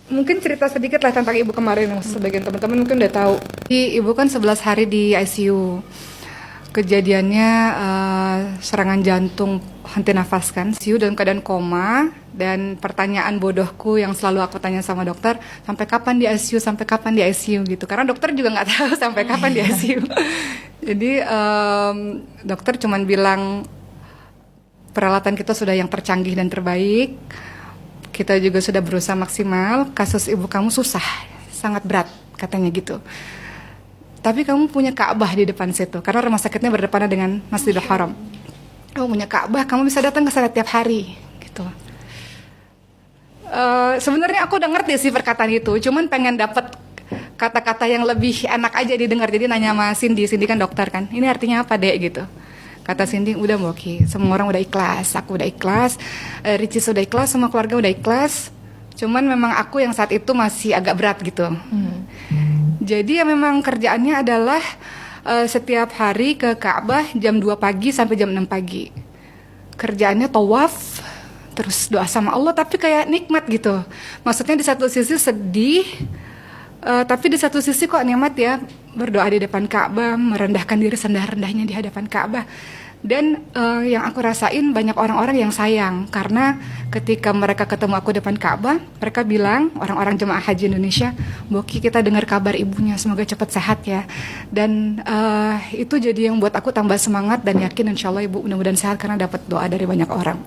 Mungkin cerita sedikit lah tentang ibu kemarin, sebagian teman-teman mungkin udah tahu. Ibu kan 11 hari di ICU. Kejadiannya serangan jantung henti nafas kan, ICU dalam keadaan koma. Dan pertanyaan bodohku yang selalu aku tanya sama dokter, sampai kapan di ICU, sampai kapan di ICU gitu. Karena dokter juga nggak tahu sampai kapan di ICU. Jadi dokter cuman bilang peralatan kita sudah yang tercanggih dan terbaik. Kita juga sudah berusaha maksimal. Kasus ibu kamu susah, sangat berat katanya gitu. Tapi kamu punya Ka'bah di depan situ, karena rumah sakitnya berdepannya dengan Masjidil Haram. Kamu punya Ka'bah, kamu bisa datang ke sana tiap hari gitu. Sebenarnya aku udah ngerti sih perkataan itu, cuman pengen dapat kata-kata yang lebih enak aja didengar. Jadi nanya sama Cindy kan dokter kan, ini artinya apa dek gitu. Kata Cindy, udah Mbak Oki, semua orang udah ikhlas, aku udah ikhlas, Richie sudah ikhlas, semua keluarga udah ikhlas. Cuman memang aku yang saat itu masih agak berat gitu. Jadi ya memang kerjaannya adalah setiap hari ke Ka'bah jam 2 pagi sampai jam 6 pagi. Kerjaannya tawaf, terus doa sama Allah, tapi kayak nikmat gitu. Maksudnya di satu sisi sedih, tapi di satu sisi kok nikmat ya, berdoa di depan Ka'bah, merendahkan diri serendah-rendahnya di hadapan Ka'bah. Dan yang aku rasain banyak orang-orang yang sayang, karena ketika mereka ketemu aku depan Ka'bah, mereka bilang, orang-orang jemaah haji Indonesia, Boki kita dengar kabar ibunya, semoga cepat sehat ya. Dan itu jadi yang buat aku tambah semangat dan yakin insya Allah ibu mudah-mudahan sehat karena dapat doa dari banyak orang.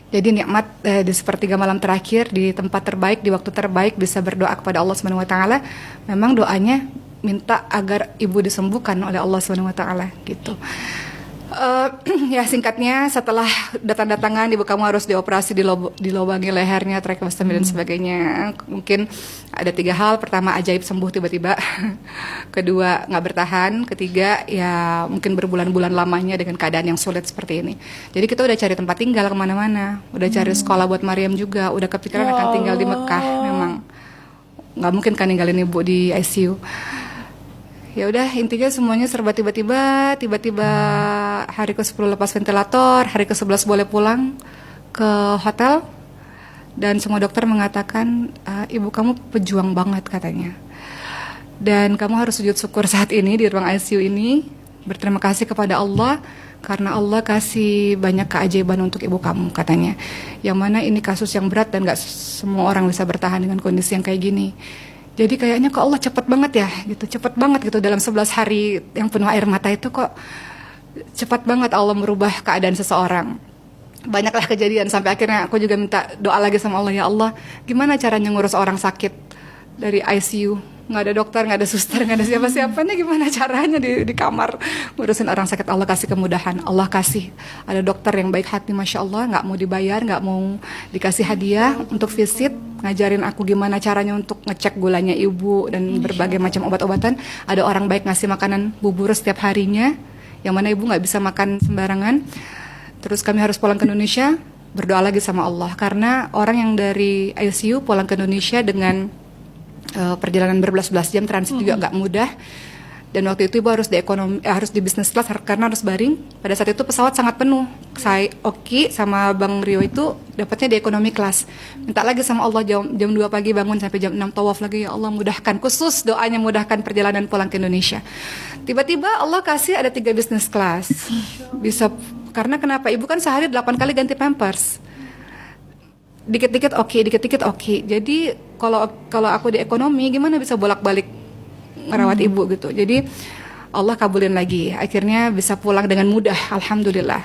Jadi nikmat di sepertiga malam terakhir, di tempat terbaik, di waktu terbaik, bisa berdoa kepada Allah Subhanahu Wa Taala. Memang doanya minta agar ibu disembuhkan oleh Allah Subhanahu Wa Taala gitu. Ya singkatnya, setelah datang-datangan ibu kamu harus dioperasi, dilobangi lehernya, tracheostomi dan sebagainya. Mungkin ada 3 hal. Pertama, ajaib sembuh tiba-tiba. Kedua, nggak bertahan. Ketiga, ya mungkin berbulan-bulan lamanya dengan keadaan yang sulit seperti ini. Jadi kita udah cari tempat tinggal kemana-mana, udah cari sekolah buat Mariam juga, udah kepikiran akan tinggal di Mekah. Memang nggak mungkin kan ninggalin ibu di ICU. Ya udah, intinya semuanya serba tiba-tiba hari ke-10 lepas ventilator, hari ke-11 boleh pulang ke hotel, dan semua dokter mengatakan ibu kamu pejuang banget katanya, dan kamu harus sujud syukur saat ini di ruang ICU ini, berterima kasih kepada Allah karena Allah kasih banyak keajaiban untuk ibu kamu katanya, yang mana ini kasus yang berat dan gak semua orang bisa bertahan dengan kondisi yang kayak gini. Jadi kayaknya kok Allah cepat banget ya gitu, cepat banget gitu, dalam 11 hari yang penuh air mata itu kok cepat banget Allah merubah keadaan seseorang. Banyaklah kejadian sampai akhirnya aku juga minta doa lagi sama Allah, ya Allah gimana caranya ngurus orang sakit dari ICU, nggak ada dokter, nggak ada suster, nggak ada siapa-siapanya, gimana caranya di kamar ngurusin orang sakit. Allah kasih kemudahan, Allah kasih ada dokter yang baik hati, Masya Allah, nggak mau dibayar, nggak mau dikasih hadiah untuk visit, ngajarin aku gimana caranya untuk ngecek gulanya ibu dan berbagai macam obat-obatan. Ada orang baik ngasih makanan bubur setiap harinya, yang mana ibu nggak bisa makan sembarangan. Terus kami harus pulang ke Indonesia, berdoa lagi sama Allah, karena orang yang dari ICU pulang ke Indonesia dengan perjalanan berbelas-belas jam transit juga nggak mudah. Dan waktu itu ibu harus harus di business class karena harus baring. Pada saat itu pesawat sangat penuh. Saya Oki sama Bang Rio itu dapatnya di economy class. Minta lagi sama Allah jam 2 pagi bangun sampai jam 6 tawaf lagi, ya Allah mudahkan, khusus doanya mudahkan perjalanan pulang ke Indonesia. Tiba-tiba Allah kasih ada 3 business class. Bisa, karena kenapa? Ibu kan sehari 8 kali ganti pampers. Dikit-dikit oke. Jadi kalau aku di ekonomi gimana bisa bolak-balik ngerawat ibu gitu. Jadi Allah kabulin lagi. Akhirnya bisa pulang dengan mudah, alhamdulillah.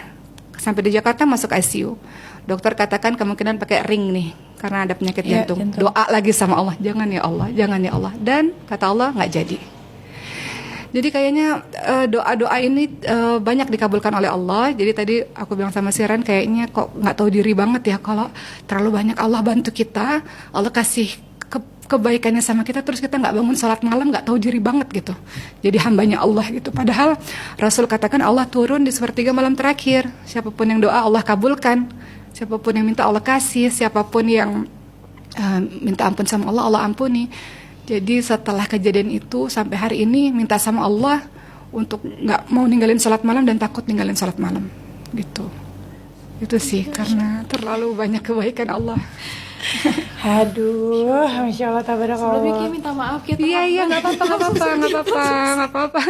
Sampai di Jakarta masuk ICU. Dokter katakan kemungkinan pakai ring nih karena ada penyakit jantung. Doa lagi sama Allah, jangan ya Allah. Dan kata Allah nggak jadi. Jadi kayaknya doa-doa ini banyak dikabulkan oleh Allah. Jadi tadi aku bilang sama Siran, kayaknya kok nggak tahu diri banget ya kalau terlalu banyak Allah bantu kita, Allah kasih kebaikannya sama kita, terus kita nggak bangun sholat malam, nggak tahu diri banget gitu. Jadi hambanya Allah gitu. Padahal Rasul katakan Allah turun di sepertiga malam terakhir. Siapapun yang doa Allah kabulkan, siapapun yang minta Allah kasih, siapapun yang minta ampun sama Allah, Allah ampuni. Jadi setelah kejadian itu sampai hari ini minta sama Allah untuk nggak mau ninggalin sholat malam dan takut ninggalin sholat malam gitu. Itu sih karena terlalu banyak kebaikan Allah. Aduh, Masya Allah, Sebelumnya tabarakallah. Ki minta maaf ya. Iya, nggak apa-apa, nggak apa-apa, nggak apa-apa, nggak apa-apa.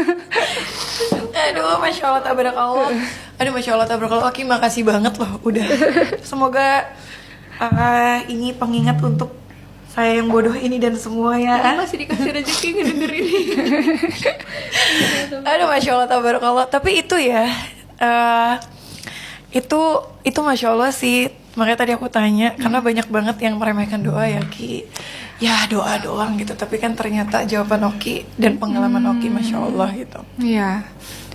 Aduh, Masya Allah, tabarakallah. Aduh, Masya Allah, tabarakallah. Oke, makasih banget loh, udah. Semoga ini pengingat untuk saya yang bodoh ini dan semua ya. Masih dikasih rezeki ngedenger ini. Aduh, Masya Allah, tabarakallah. Tapi itu ya, itu Masya Allah sih. Makanya tadi aku tanya, karena banyak banget yang meremehkan doa ya, Ki. Ya doa doang gitu, tapi kan ternyata jawaban Oki dan pengalaman Oki Masya Allah gitu. Iya,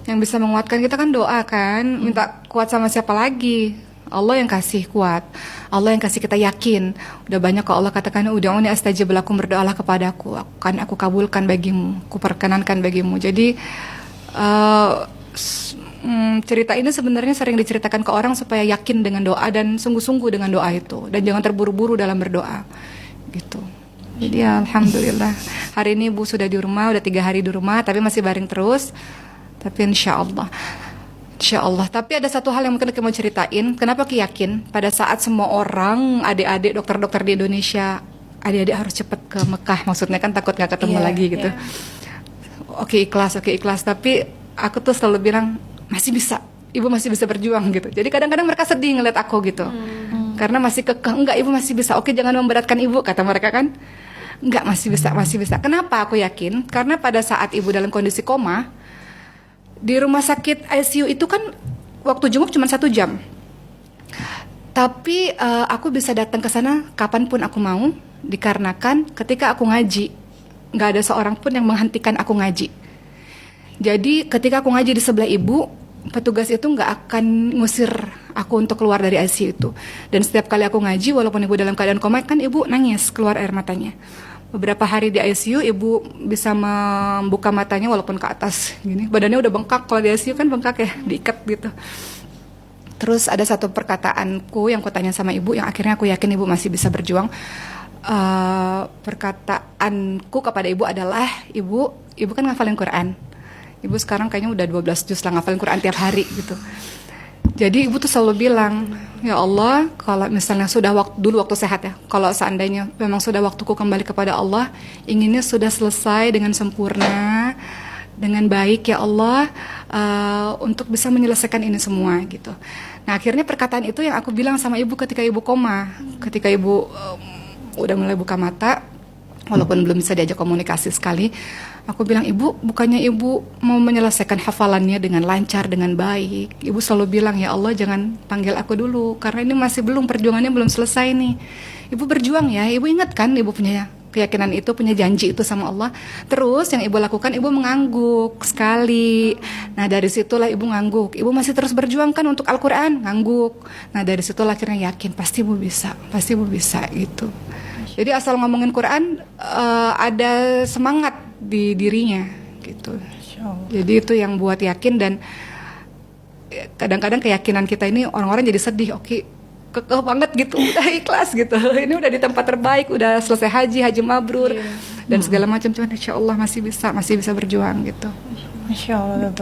yang bisa menguatkan kita kan doa kan. Minta kuat sama siapa lagi? Allah yang kasih kuat, Allah yang kasih kita yakin. Udah banyak kok Allah katakan, ud'uni astajib lakum, berdoalah kepadaku, akan aku kabulkan bagimu, aku perkenankan bagimu. Jadi cerita ini sebenarnya sering diceritakan ke orang supaya yakin dengan doa dan sungguh-sungguh dengan doa itu, dan jangan terburu-buru dalam berdoa gitu. Jadi alhamdulillah hari ini Ibu sudah di rumah, udah 3 hari di rumah, tapi masih baring terus. Tapi insya Allah. Tapi ada satu hal yang mungkin aku mau ceritain. Kenapa Ki yakin pada saat semua orang, adik-adik dokter-dokter di Indonesia, adik-adik harus cepat ke Mekah, maksudnya kan takut nggak ketemu lagi gitu. Oke ikhlas. Tapi aku tuh selalu bilang masih bisa, Ibu masih bisa berjuang gitu. Jadi kadang-kadang mereka sedih ngeliat aku gitu, karena masih kekeh. Enggak, Ibu masih bisa. Oke, jangan memberatkan Ibu, kata mereka kan. Enggak, masih bisa. Kenapa aku yakin? Karena pada saat Ibu dalam kondisi koma di rumah sakit ICU itu kan waktu jenguk cuma 1 jam. Tapi aku bisa datang ke sana kapanpun aku mau, dikarenakan ketika aku ngaji, nggak ada seorang pun yang menghentikan aku ngaji. Jadi ketika aku ngaji di sebelah Ibu, petugas itu nggak akan ngusir aku untuk keluar dari ICU itu. Dan setiap kali aku ngaji, walaupun Ibu dalam keadaan koma, kan Ibu nangis, keluar air matanya. Beberapa hari di ICU, Ibu bisa membuka matanya walaupun ke atas gini. Badannya udah bengkak, kalau di ICU kan bengkak ya, diikat gitu. Terus ada satu perkataanku yang kutanya sama Ibu, yang akhirnya aku yakin Ibu masih bisa berjuang. Perkataanku kepada Ibu adalah, Ibu kan ngafalin Quran. Ibu sekarang kayaknya udah 12 juz lah ngafalin Quran tiap hari gitu. Jadi Ibu tuh selalu bilang, ya Allah, kalau misalnya sudah dulu waktu sehat ya, kalau seandainya memang sudah waktuku kembali kepada Allah, inginnya sudah selesai dengan sempurna, dengan baik ya Allah, untuk bisa menyelesaikan ini semua gitu. Nah akhirnya perkataan itu yang aku bilang sama Ibu ketika Ibu koma, ketika Ibu udah mulai buka mata, walaupun belum bisa diajak komunikasi sekali. Aku bilang, Ibu, bukannya Ibu mau menyelesaikan hafalannya dengan lancar, dengan baik. Ibu selalu bilang, ya Allah jangan panggil aku dulu, karena ini masih perjuangannya belum selesai nih. Ibu berjuang ya, Ibu ingat kan Ibu punya keyakinan itu, punya janji itu sama Allah. Terus yang Ibu lakukan, Ibu mengangguk sekali. Nah dari situlah Ibu ngangguk. Ibu masih terus berjuang kan untuk Al-Quran, ngangguk. Nah dari situlah akhirnya yakin, pasti Ibu bisa gitu. Jadi asal ngomongin Quran, ada semangat di dirinya gitu. Jadi itu yang buat yakin. Dan kadang-kadang keyakinan kita ini orang-orang jadi sedih. Oke, kekeh banget gitu, udah ikhlas gitu. Ini udah di tempat terbaik, udah selesai haji mabrur dan segala macam. Cuman insya Allah masih bisa berjuang gitu. Masya Allah.